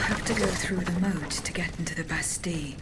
have to go through the moat to get into the Bastille.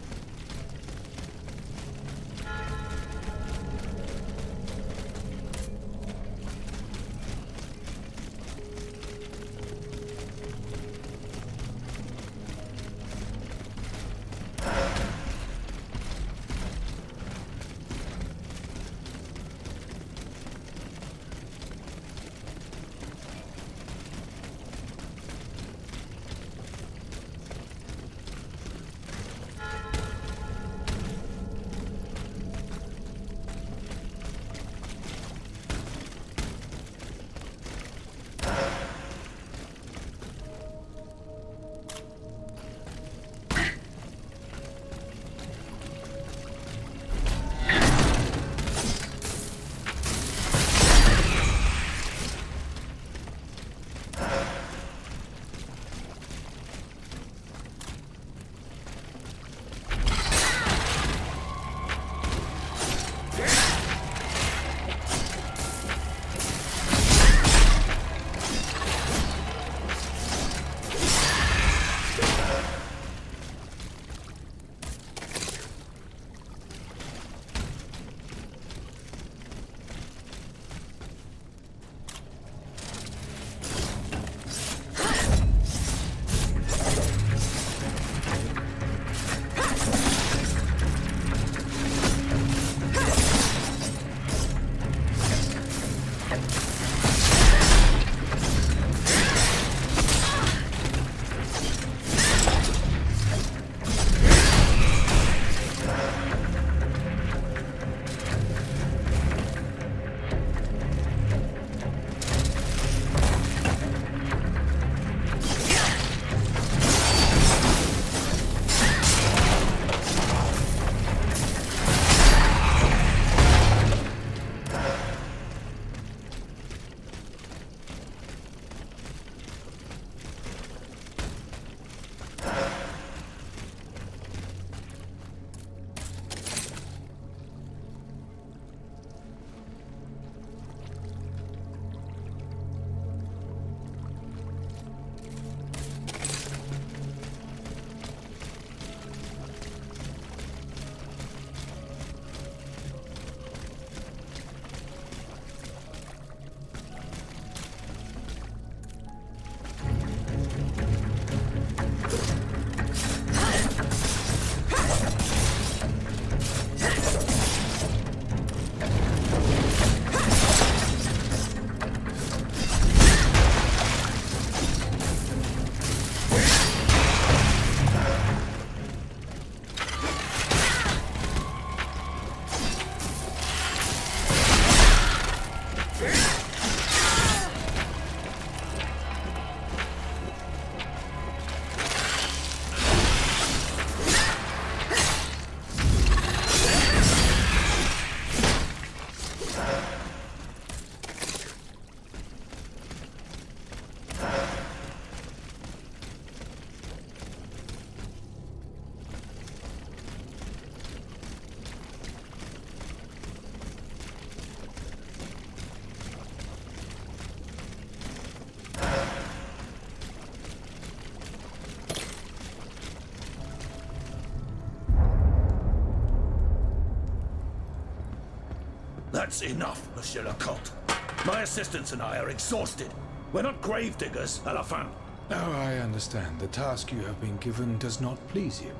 That's enough, Monsieur Lecointe. My assistants and I are exhausted. We're not gravediggers, à la fin. Oh, I understand. The task you have been given does not please you.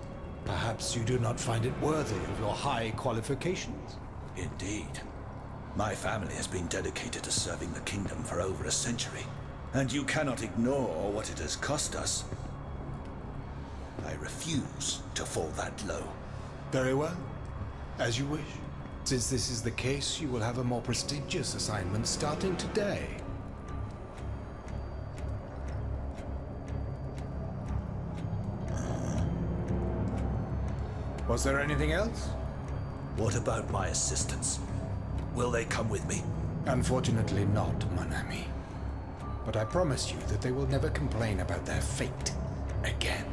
Perhaps you do not find it worthy of your high qualifications. Indeed. My family has been dedicated to serving the kingdom for over a century, and you cannot ignore what it has cost us. I refuse to fall that low. Very well. As you wish. Since this is the case, you will have a more prestigious assignment starting today. Was there anything else? What about my assistants? Will they come with me? Unfortunately not, mon ami. But I promise you that they will never complain about their fate again.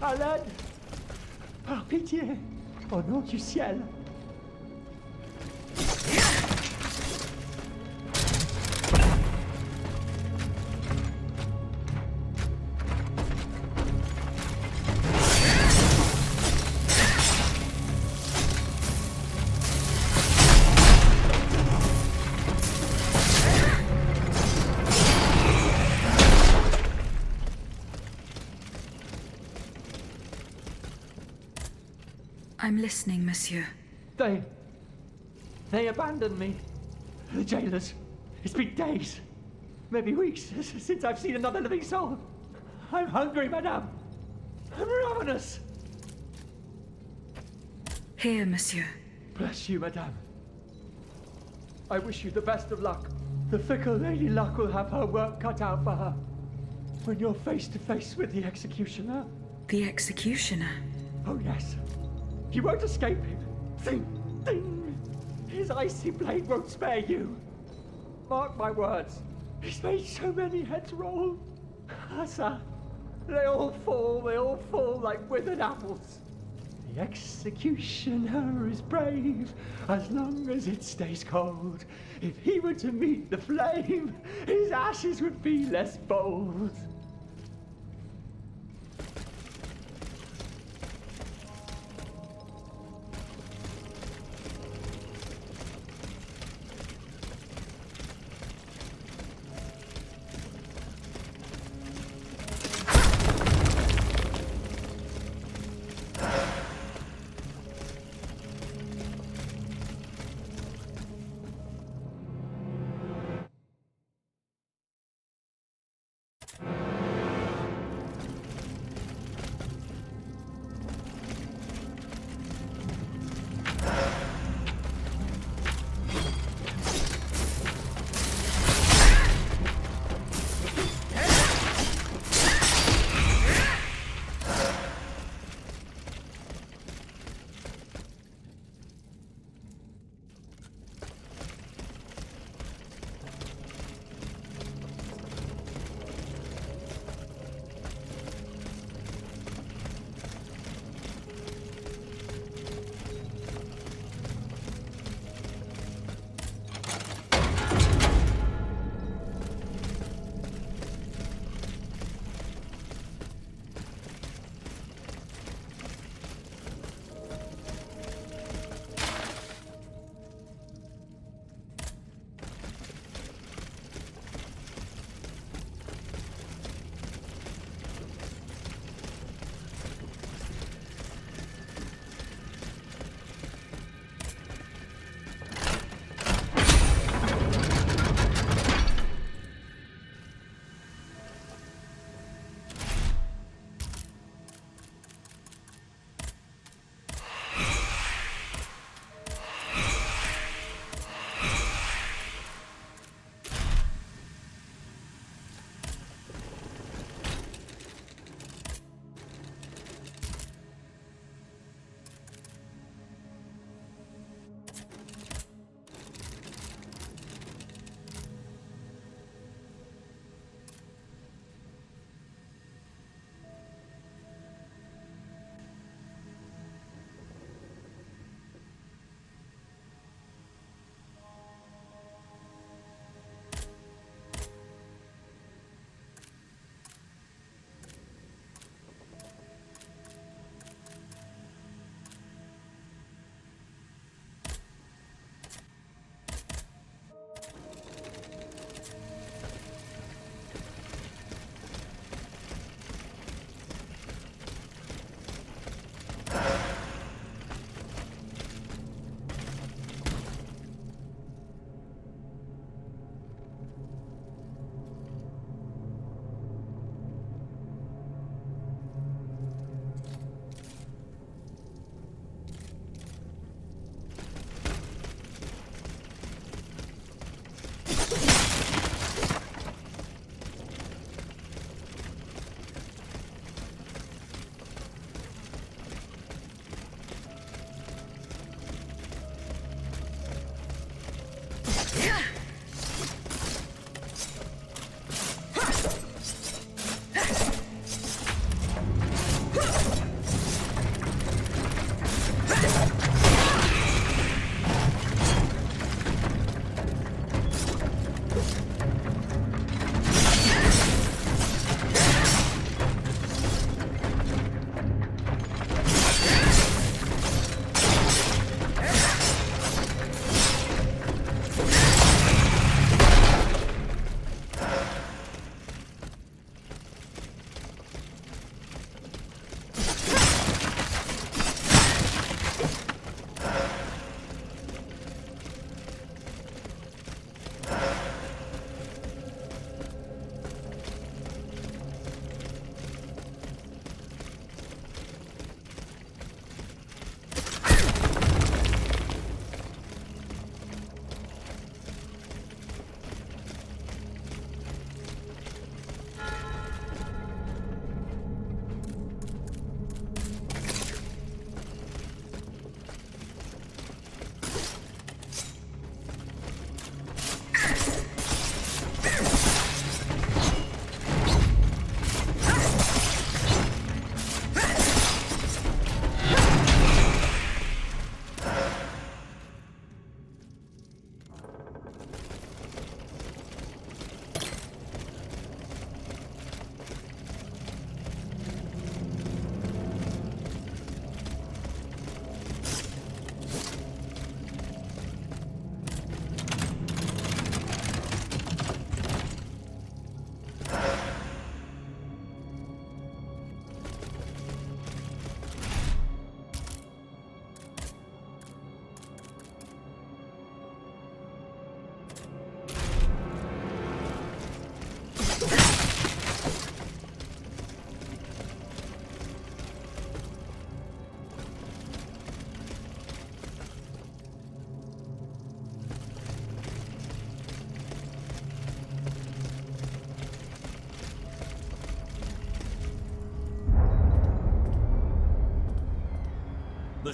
À l'aide! Par pitié! Au nom du ciel! I'm listening, monsieur. They abandoned me. The jailers. It's been days, maybe weeks, since I've seen another living soul. I'm hungry, madame. I'm ravenous. Here, monsieur. Bless you, madame. I wish you the best of luck. The fickle Lady Luck will have her work cut out for her. When you're face to face with the executioner. The executioner? Oh, yes. You won't escape him. Ding, ding. His icy blade won't spare you. Mark my words. He's made so many heads roll. Sir, they all fall like withered apples. The executioner is brave as long as it stays cold. If he were to meet the flame, his ashes would be less bold.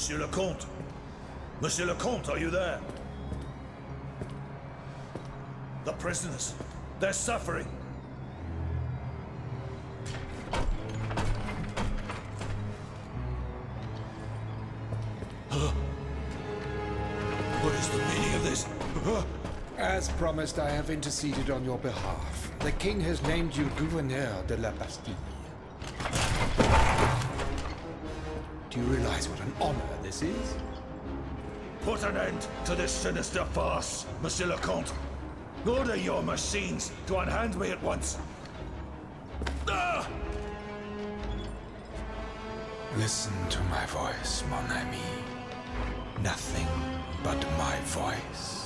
Monsieur le Comte? Monsieur le Comte, are you there? The prisoners, they're suffering. What is the meaning of this? As promised, I have interceded on your behalf. The king has named you Gouverneur de la Bastille. Do you realize what an honor this is? Put an end to this sinister farce, Monsieur le Comte. Order your machines to unhand me at once. Ah! Listen to my voice, mon ami. Nothing but my voice.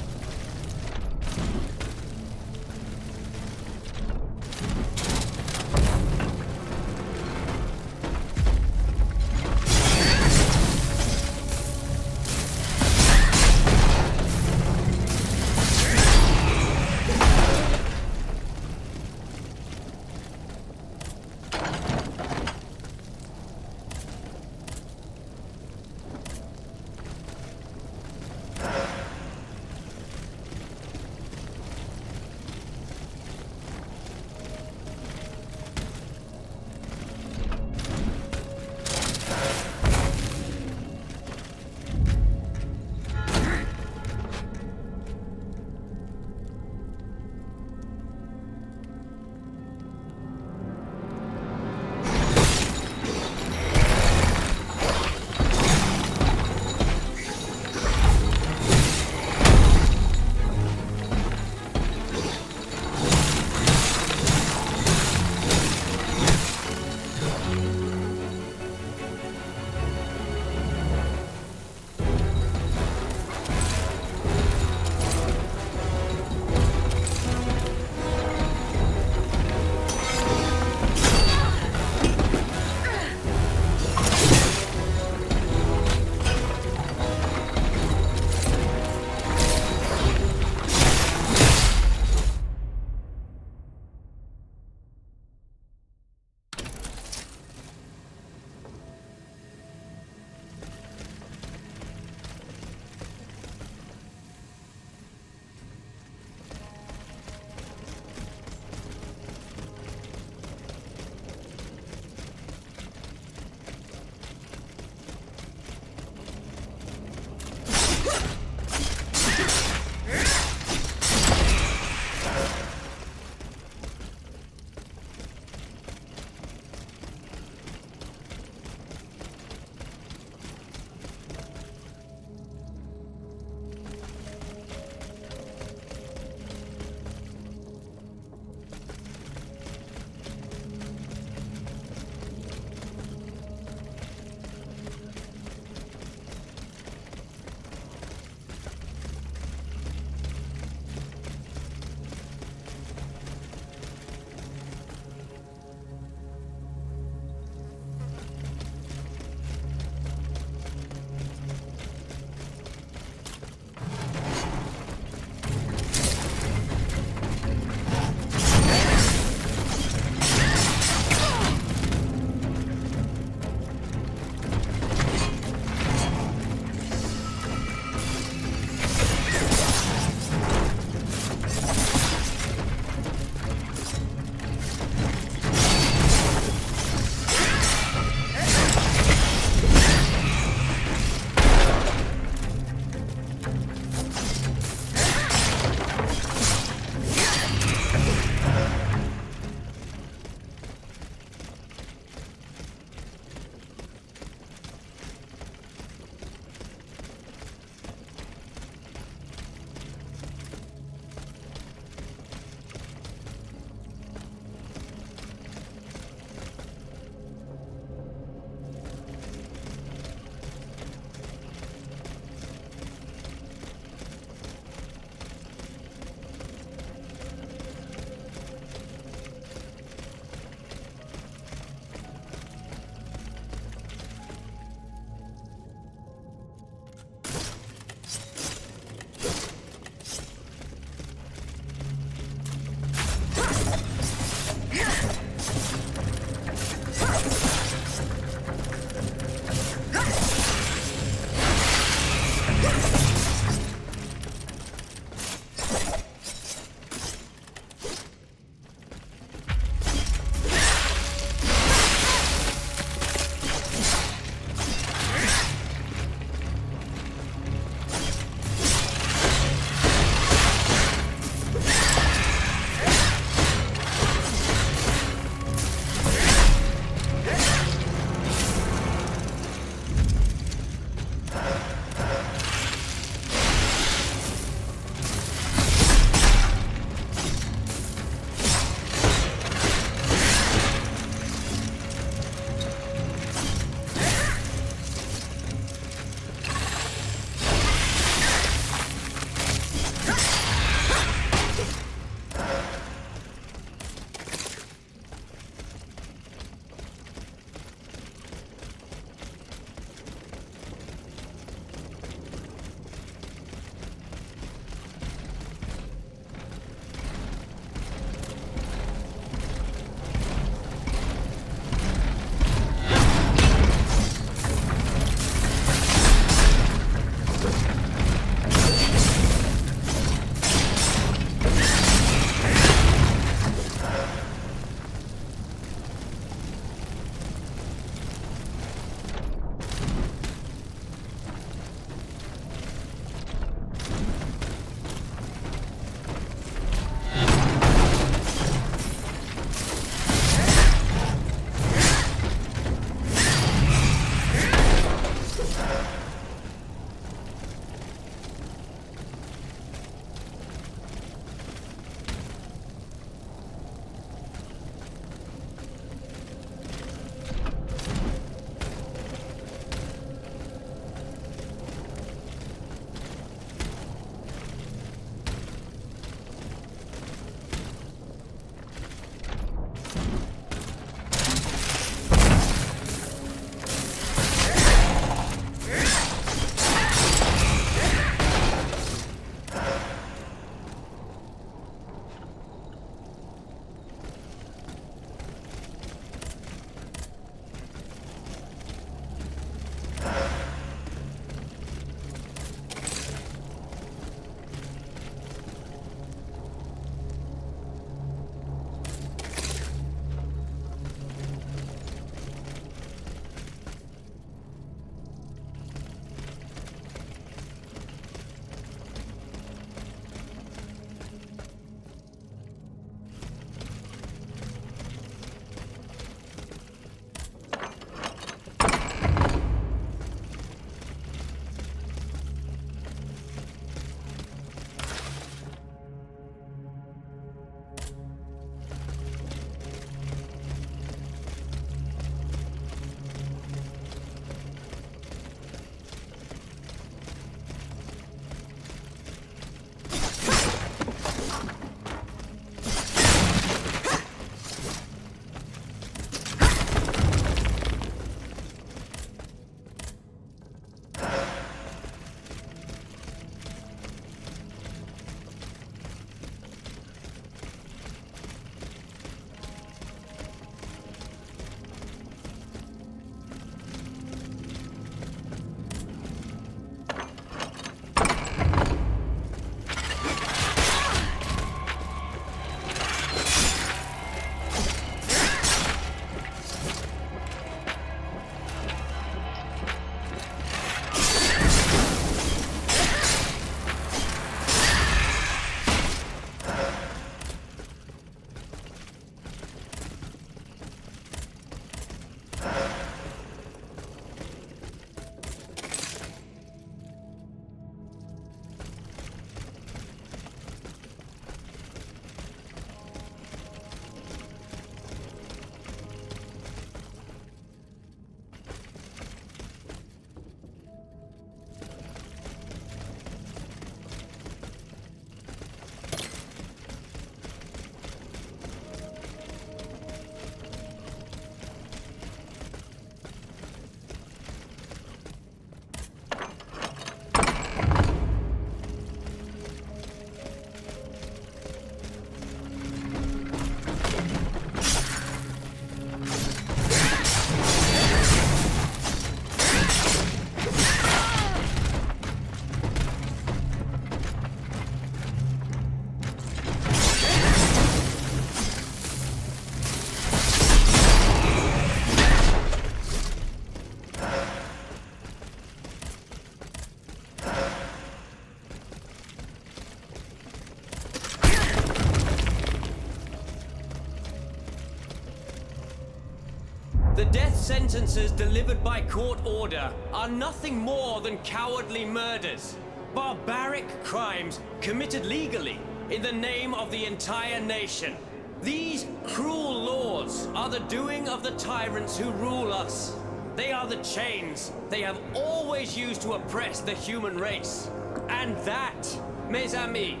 sentences delivered by court order are nothing more than cowardly murders. Barbaric crimes committed legally in the name of the entire nation. These cruel laws are the doing of the tyrants who rule us. They are the chains they have always used to oppress the human race. And that, mes amis,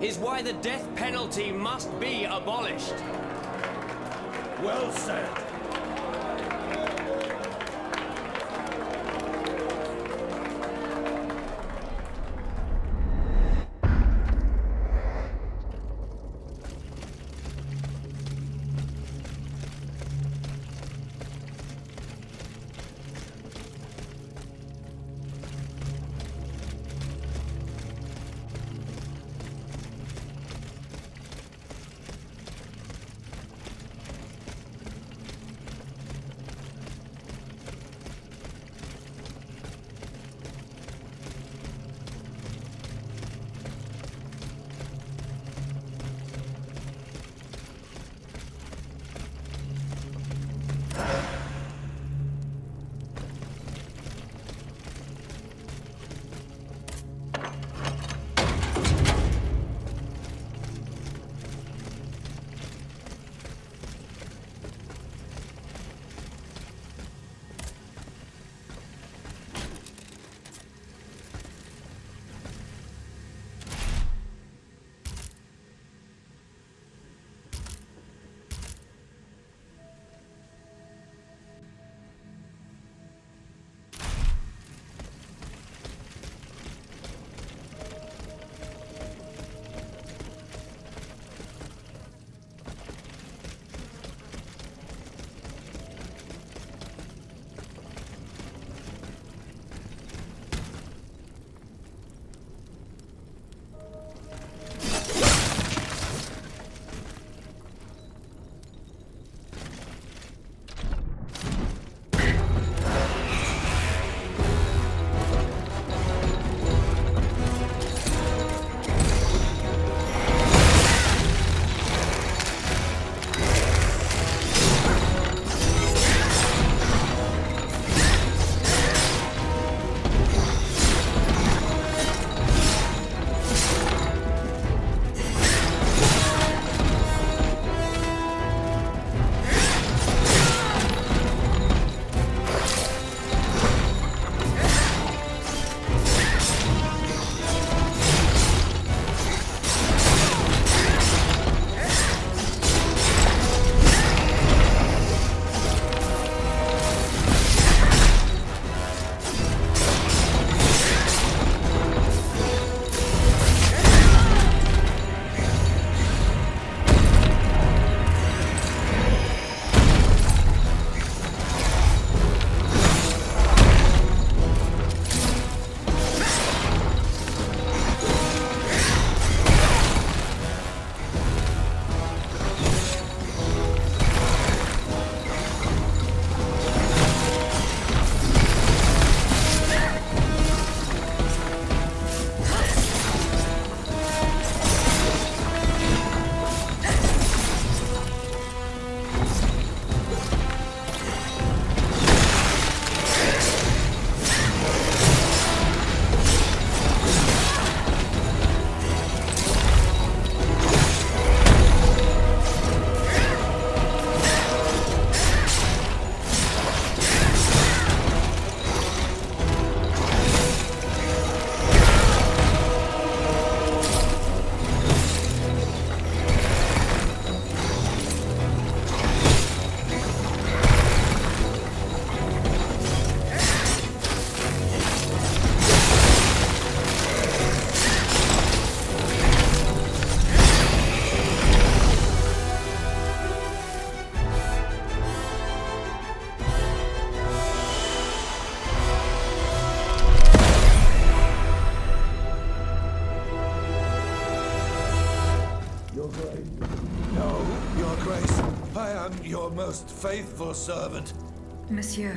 is why the death penalty must be abolished. Well said. Your most faithful servant. Monsieur,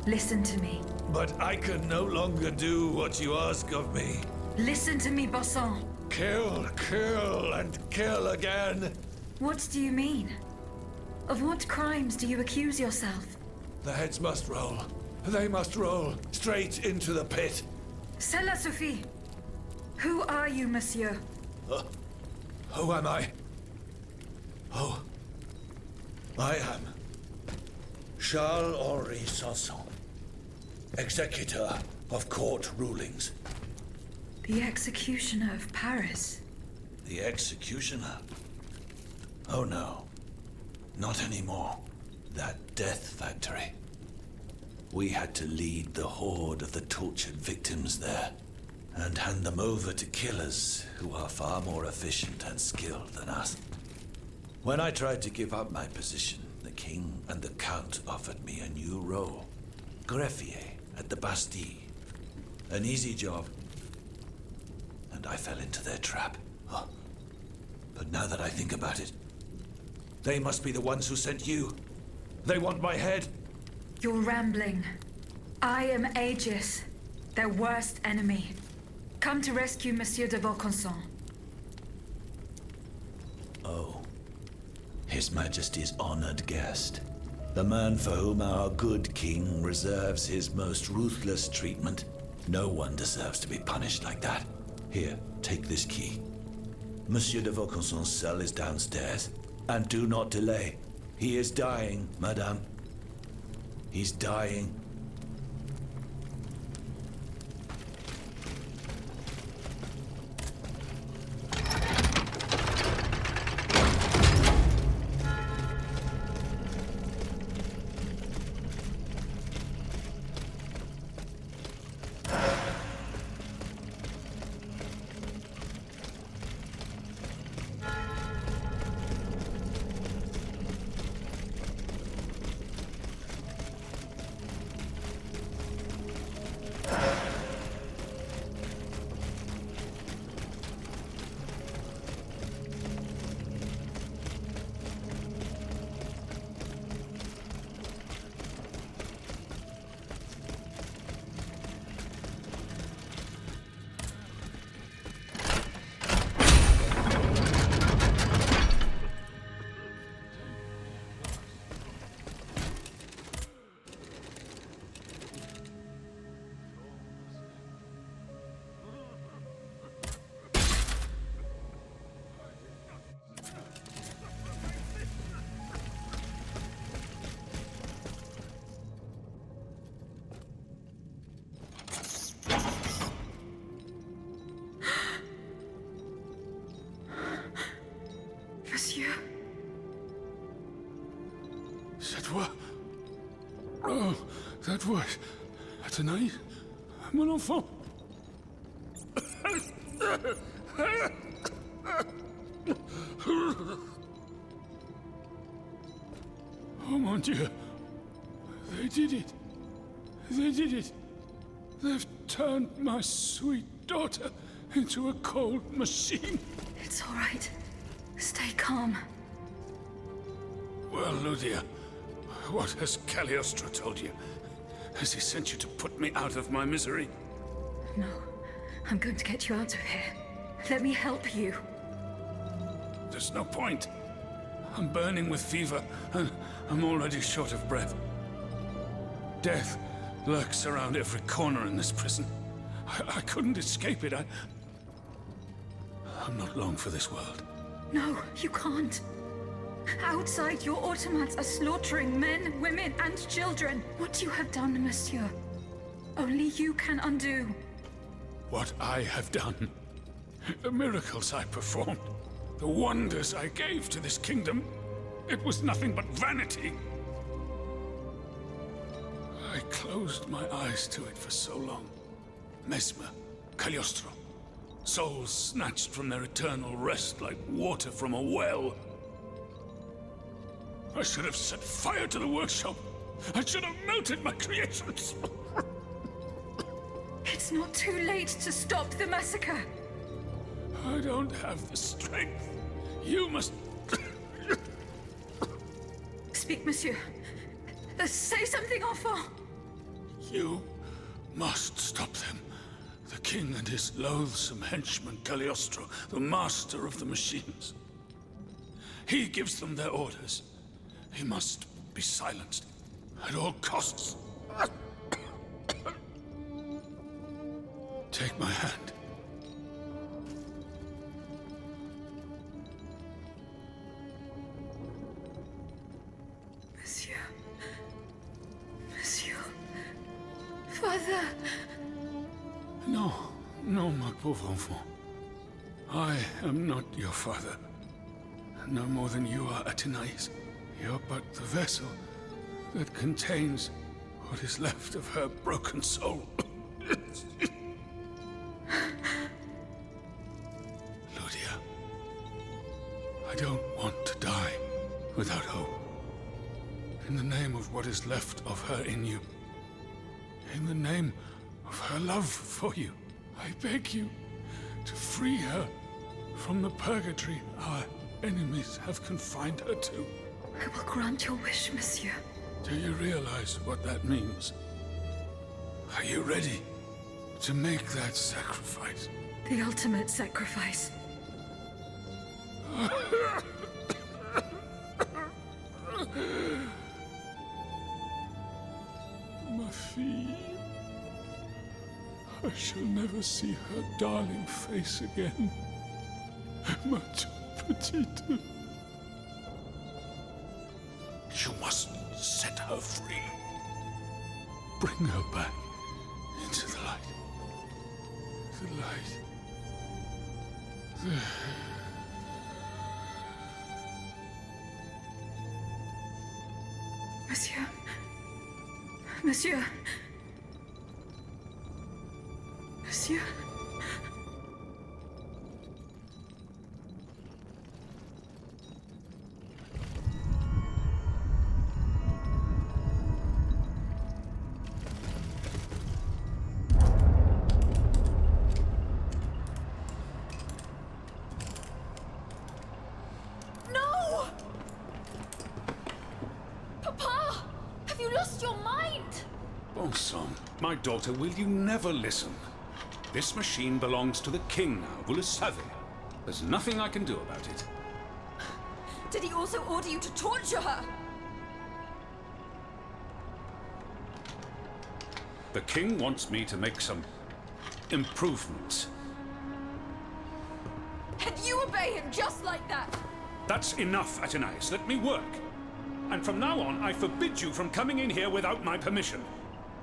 listen to me. But I can no longer do what you ask of me. Listen to me, Basson. Kill, kill, and kill again. What do you mean? Of what crimes do you accuse yourself? The heads must roll. They must roll straight into the pit. C'est la Sophie. Who are you, monsieur? Who am I? Oh, I am Charles-Henri Sanson, executor of court rulings. The executioner of Paris. The executioner? Oh no, not anymore. That death factory. We had to lead the horde of the tortured victims there, and hand them over to killers who are far more efficient and skilled than us. When I tried to give up my position, the king and the count offered me a new role. Greffier at the Bastille. An easy job. And I fell into their trap. Oh. But now that I think about it, they must be the ones who sent you. They want my head. You're rambling. I am Aegis, their worst enemy. Come to rescue Monsieur de Vaucanson. Oh. His Majesty's honored guest. The man for whom our good king reserves his most ruthless treatment. No one deserves to be punished like that. Here, take this key. Monsieur de Vaucanson's cell is downstairs. And do not delay. He is dying, madame. He's dying. Monsieur. C'est toi? Oh, that was... Tonight? Mon enfant? Oh, mon Dieu. They did it. They did it. They've turned my sweet daughter into a cold machine. It's all right. Stay calm. Well, Ludia, what has Cagliostro told you? Has he sent you to put me out of my misery? No. I'm going to get you out of here. Let me help you. There's no point. I'm burning with fever, and I'm already short of breath. Death lurks around every corner in this prison. I couldn't escape it. I'm not long for this world. No, you can't. Outside, your automats are slaughtering men, women, and children. What you have done, monsieur, only you can undo. What I have done, the miracles I performed, the wonders I gave to this kingdom, it was nothing but vanity. I closed my eyes to it for so long. Mesmer, Cagliostro, souls snatched from their eternal rest like water from a well. I should have set fire to the workshop. I should have melted my creations. It's not too late to stop the massacre. I don't have the strength. You must... Speak, monsieur. Say something, enfant. You must stop them. The king and his loathsome henchman, Cagliostro, the master of the machines. He gives them their orders. He must be silenced. At all costs. Take my hand. Monsieur. Monsieur. Father. No, no, my pauvre enfant. I am not your father. No more than you are, Athenais. You're but the vessel that contains what is left of her broken soul. Ludia, I don't want to die without hope. In the name of what is left of her in you, in the name of her love for you, I beg you to free her from the purgatory our enemies have confined her to. I will grant your wish, monsieur. Do you realize what that means? Are you ready to make that sacrifice? The ultimate sacrifice. Ma fille. I shall never see her darling face again. Ma petite. You must set her free. Bring her back into the light. The light. Monsieur. Monsieur. Monsieur. No! Papa! Have you lost your mind? Bon sang, my daughter, will you never listen? This machine belongs to the king now, vous le savez. There's nothing I can do about it. Did he also order you to torture her? The king wants me to make some improvements. And you obey him just like that? That's enough, Athenais. Let me work. And from now on, I forbid you from coming in here without my permission.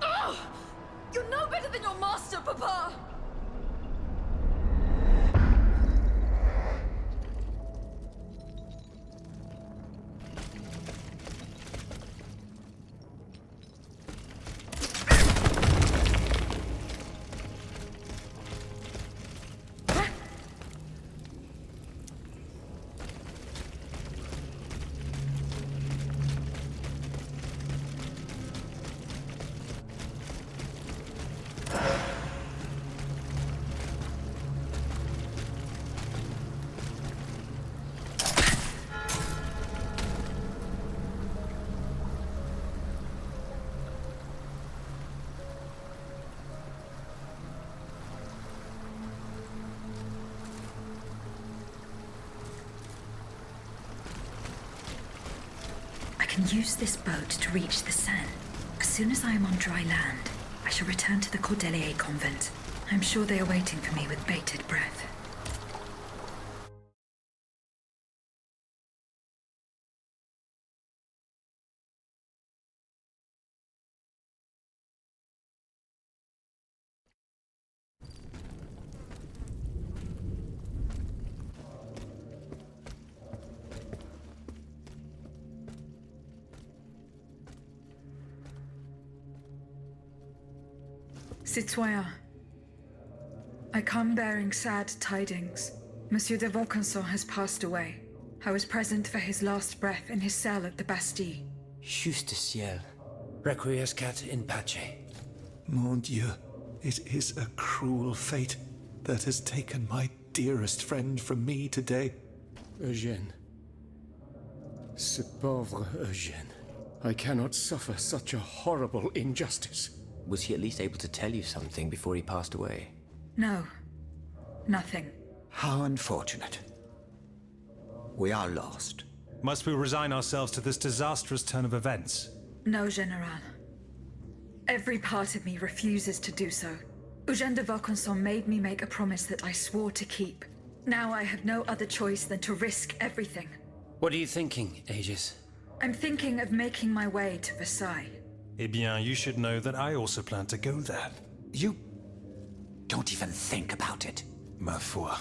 Ugh! You're no better than your master, Papa! Use this boat to reach the Seine. As soon as I am on dry land, I shall return to the Cordelier convent. I'm sure they are waiting for me with bated breath. Citoyen, I come bearing sad tidings. Monsieur de Vaucanson has passed away. I was present for his last breath in his cell at the Bastille. Juste ciel. Requiescat in pace. Mon Dieu, it is a cruel fate that has taken my dearest friend from me today. Eugène. Ce pauvre Eugène. I cannot suffer such a horrible injustice. Was he at least able to tell you something before he passed away? No. Nothing. How unfortunate. We are lost. Must we resign ourselves to this disastrous turn of events? No, General. Every part of me refuses to do so. Eugène de Vaucanson made me make a promise that I swore to keep. Now I have no other choice than to risk everything. What are you thinking, Aegis? I'm thinking of making my way to Versailles. Eh bien, you should know that I also plan to go there. You don't even think about it. Ma foi.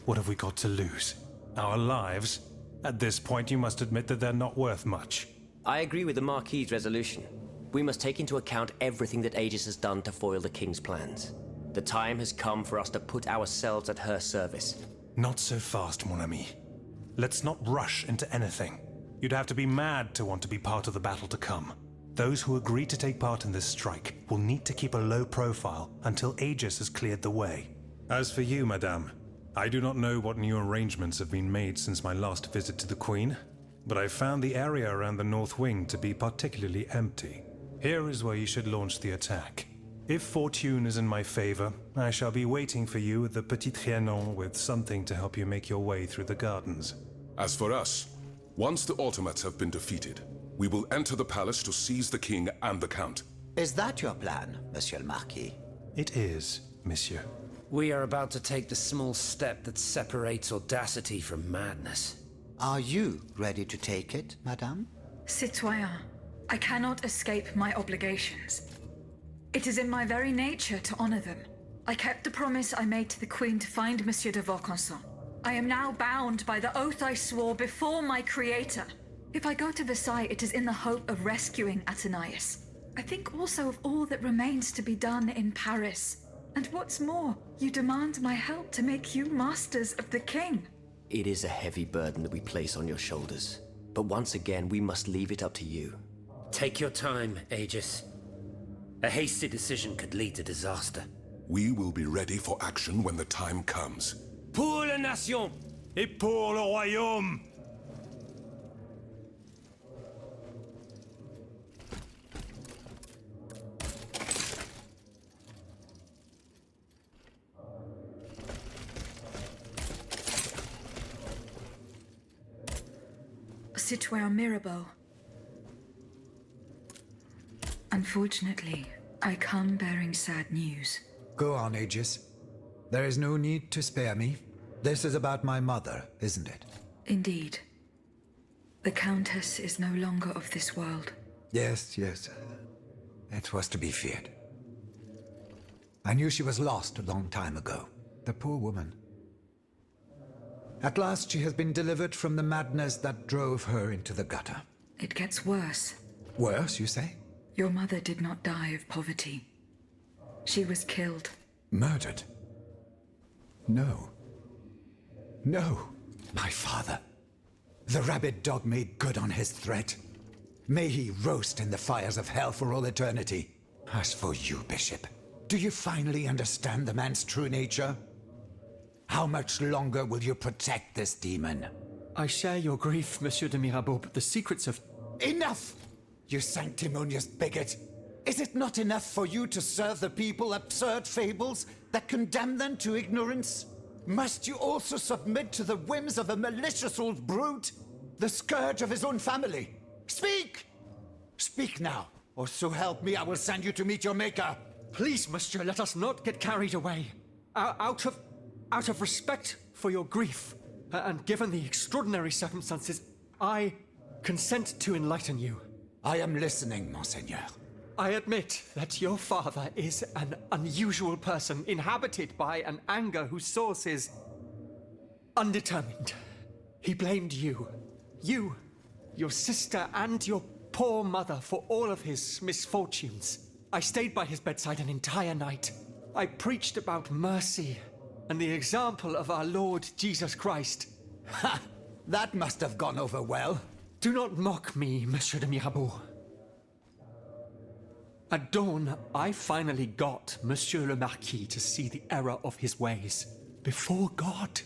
What have we got to lose? Our lives? At this point, you must admit that they're not worth much. I agree with the Marquis's resolution. We must take into account everything that Aegis has done to foil the King's plans. The time has come for us to put ourselves at her service. Not so fast, mon ami. Let's not rush into anything. You'd have to be mad to want to be part of the battle to come. Those who agree to take part in this strike will need to keep a low profile until Aegis has cleared the way. As for you, madame, I do not know what new arrangements have been made since my last visit to the Queen, but I found the area around the North Wing to be particularly empty. Here is where you should launch the attack. If fortune is in my favor, I shall be waiting for you at the Petit Trianon with something to help you make your way through the gardens. As for us, once the automats have been defeated, we will enter the palace to seize the king and the count. Is that your plan, Monsieur le Marquis? It is, monsieur. We are about to take the small step that separates audacity from madness. Are you ready to take it, madame? Citoyen, I cannot escape my obligations. It is in my very nature to honor them. I kept the promise I made to the Queen to find Monsieur de Vaucanson. I am now bound by the oath I swore before my creator. If I go to Versailles, it is in the hope of rescuing Athenais. I think also of all that remains to be done in Paris. And what's more, you demand my help to make you masters of the king. It is a heavy burden that we place on your shoulders. But once again, we must leave it up to you. Take your time, Aegis. A hasty decision could lead to disaster. We will be ready for action when the time comes. Pour la nation! Et pour le royaume! Citoyen Mirabeau. Unfortunately, I come bearing sad news. Go on, Aegis. There is no need to spare me. This is about my mother, isn't it? Indeed. The Countess is no longer of this world. Yes. It was to be feared. I knew she was lost a long time ago. The poor woman. At last she has been delivered from the madness that drove her into the gutter. It gets worse. Worse, you say? Your mother did not die of poverty. She was killed. Murdered? No. No, my father. The rabid dog made good on his threat. May he roast in the fires of hell for all eternity. As for you, Bishop, do you finally understand the man's true nature? How much longer will you protect this demon? I share your grief, Monsieur de Mirabeau, but the secrets of... Enough! You sanctimonious bigot! Is it not enough for you to serve the people absurd fables that condemn them to ignorance? Must you also submit to the whims of a malicious old brute? The scourge of his own family? Speak! Speak now, or so help me, I will send you to meet your maker! Please, monsieur, let us not get carried away. Out of respect for your grief, and given the extraordinary circumstances, I consent to enlighten you. I am listening, Monseigneur. I admit that your father is an unusual person, inhabited by an anger whose source is undetermined. He blamed you, your sister, and your poor mother for all of his misfortunes. I stayed by his bedside an entire night. I preached about mercy and the example of our Lord Jesus Christ. Ha! That must have gone over well. Do not mock me, Monsieur de Mirabeau. At dawn, I finally got Monsieur le Marquis to see the error of his ways. Before God,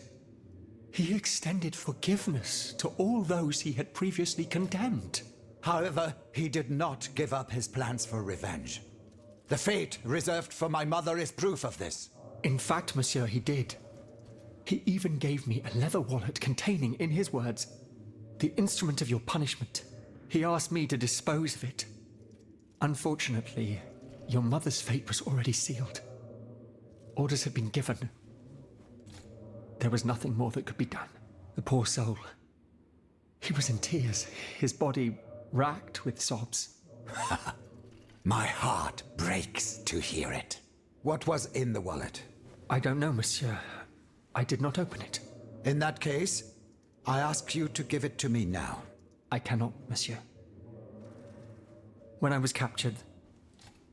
he extended forgiveness to all those he had previously condemned. However, he did not give up his plans for revenge. The fate reserved for my mother is proof of this. In fact, monsieur, he did. He even gave me a leather wallet containing, in his words, the instrument of your punishment. He asked me to dispose of it Unfortunately, your mother's fate was already sealed. Orders had been given. There was nothing more that could be done. The poor soul. He was in tears, his body racked with sobs. My heart breaks to hear it. What was in the wallet? I don't know, monsieur. I did not open it. In that case, I ask you to give it to me now. I cannot, monsieur. When I was captured,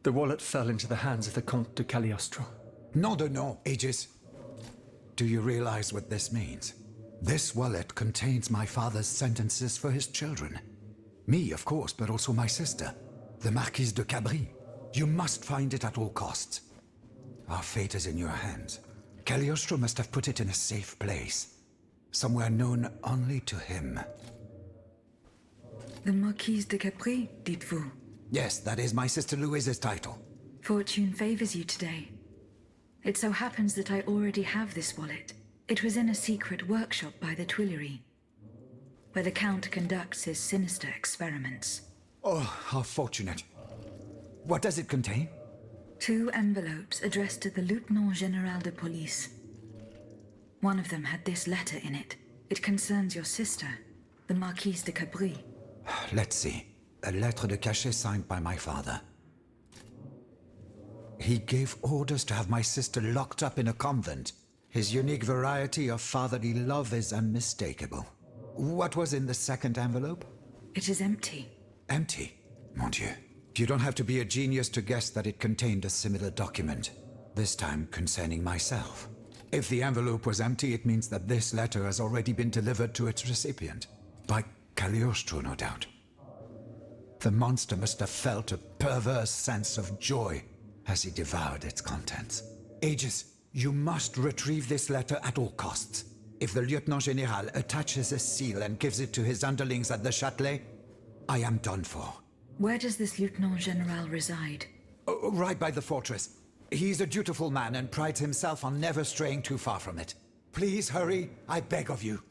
the wallet fell into the hands of the Comte de Cagliostro. No, Aegis. Do you realize what this means? This wallet contains my father's sentences for his children. Me, of course, but also my sister, the Marquise de Cabri. You must find it at all costs. Our fate is in your hands. Cagliostro must have put it in a safe place, somewhere known only to him. The Marquise de Capri, dites-vous? Yes, that is my sister Louise's title. Fortune favors you today. It so happens that I already have this wallet. It was in a secret workshop by the Tuileries, where the Count conducts his sinister experiments. Oh, how fortunate. What does it contain? 2 envelopes addressed to the Lieutenant General de Police. One of them had this letter in it. It concerns your sister, the Marquise de Capri. Let's see. A lettre de cachet signed by my father. He gave orders to have my sister locked up in a convent. His unique variety of fatherly love is unmistakable. What was in the second envelope? It is empty. Empty? Mon Dieu. You don't have to be a genius to guess that it contained a similar document, this time concerning myself. If the envelope was empty, it means that this letter has already been delivered to its recipient. By Cagliostro, no doubt. The monster must have felt a perverse sense of joy as he devoured its contents. Aegis, you must retrieve this letter at all costs. If the Lieutenant General attaches a seal and gives it to his underlings at the Châtelet, I am done for. Where does this Lieutenant General reside? Right by the fortress. He's a dutiful man and prides himself on never straying too far from it. Please hurry, I beg of you.